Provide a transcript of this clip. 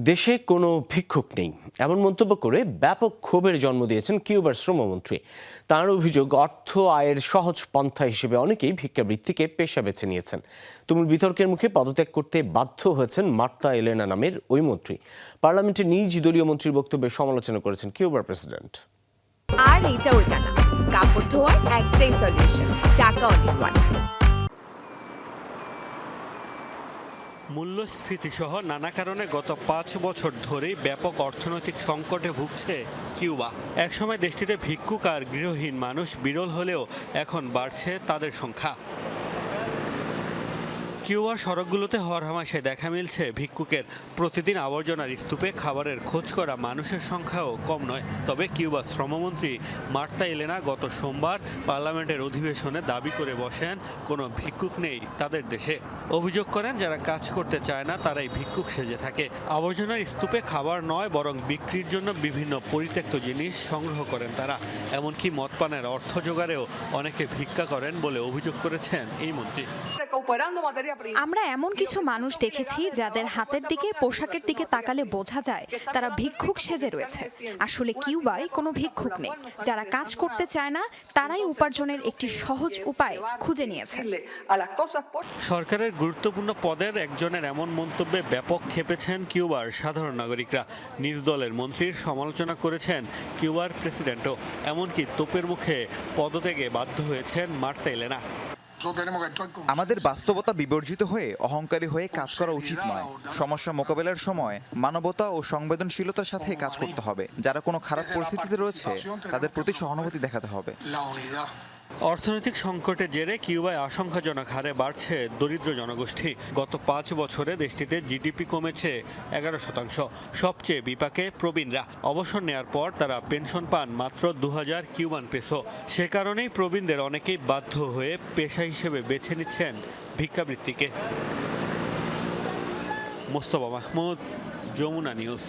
দেশে কোনো ভিক্ষুক নেই এমন মন্তব্য করে ব্যাপক ক্ষোভের জন্ম দিয়েছেন কিউবার শ্রমমন্ত্রী। তাঁর অভিযোগ, অর্থ আয়ের সহজ পন্থা হিসেবে অনেকেই ভিক্ষাবৃত্তিকে পেশা বেছে নিয়েছেন। তুমুল বিতর্কের মুখে পদত্যাগ করতে বাধ্য হয়েছেন মার্তা এলেনা নামের ওই মন্ত্রী। পার্লামেন্টে নিজ দলীয় মন্ত্রীর বক্তব্যের সমালোচনা করেছেন কিউবার প্রেসিডেন্ট। আর এটা ওইটা না, কাপড় ধোয়ার একটাই সলিউশন, চাকা অনেক ওয়ান। মূল্যস্ফীতিসহ নানা কারণে গত 5 বছর ধরেই ব্যাপক অর্থনৈতিক সংকটে ভুগছে কিউবা। একসময় দেশটিতে ভিক্ষুক আর গৃহহীন মানুষ বিরল হলেও এখন বাড়ছে তাদের সংখ্যা। কিউবার সড়কগুলোতে হরহামেশায় দেখা মিলছে ভিক্ষুকের। প্রতিদিন আবর্জনার স্তূপে খাবারের খোঁজ করা মানুষের সংখ্যাও কম নয়। তবে কিউবার শ্রমমন্ত্রী মার্তা এলেনা গত সোমবার পার্লামেন্টের অধিবেশনে দাবি করে বসেন, কোনো ভিক্ষুক নেই তাদের দেশে। অভিযোগ করেন, যারা কাজ করতে চায় না তারাই ভিক্ষুক সেজে থাকে। আবর্জনার স্তূপে খাবার নয়, বরং বিক্রির জন্য বিভিন্ন পরিত্যক্ত জিনিস সংগ্রহ করেন তারা। এমনকি মদ পানের অর্থ জোগাড়েও অনেকে ভিক্ষা করেন বলে অভিযোগ করেছেন এই মন্ত্রী। আমরা এমন কিছু মানুষ দেখেছি যাদের হাতের দিকে, পোশাকের দিকে তাকালে বোঝা যায় তারা ভিক্ষুক সেজে রয়েছে। আসলে কিউবায় কোনো ভিক্ষুক নেই। যারা কাজ করতে চায় না তারাই উপার্জনের একটি সহজ উপায় খুঁজে নিয়েছে। সরকারের গুরুত্বপূর্ণ পদের একজনের এমন মন্তব্যে ব্যাপক ক্ষেপেছেন কিউবার সাধারণ নাগরিকরা। নিজ দলের মন্ত্রীর সমালোচনা করেছেন কিউবার প্রেসিডেন্টও। এমনকি তোপের মুখে পদত্যাগে বাধ্য হয়েছেন মার্তা এলেনা। আমাদের বাস্তবতা বিবর্জিত হয়ে অহংকারী হয়ে কাজ করা উচিত নয়। সমস্যা মোকাবেলার সময় মানবতা ও সংবেদনশীলতার সাথে কাজ করতে হবে। যারা কোনো খারাপ পরিস্থিতিতে রয়েছে তাদের প্রতি সহানুভূতি দেখাতে হবে। অর্থনৈতিক সংকটের জেরে কিউবায় আশঙ্কাজনক হারে বাড়ছে দরিদ্র জনগোষ্ঠী। গত 5 বছরে দেশটিতে জিডিপি কমেছে 11%। সবচেয়ে বিপাকে প্রবীণরা। অবসর নেয়ার পর তারা পেনশন পান মাত্র 2000 কিউবান পেসো। সে কারণেই প্রবীণদের অনেকেই বাধ্য হয়ে পেশা হিসেবে বেছে নিচ্ছেন ভিক্ষাবৃত্তিকে। মোস্তফা মাহমুদ, যমুনা নিউজ।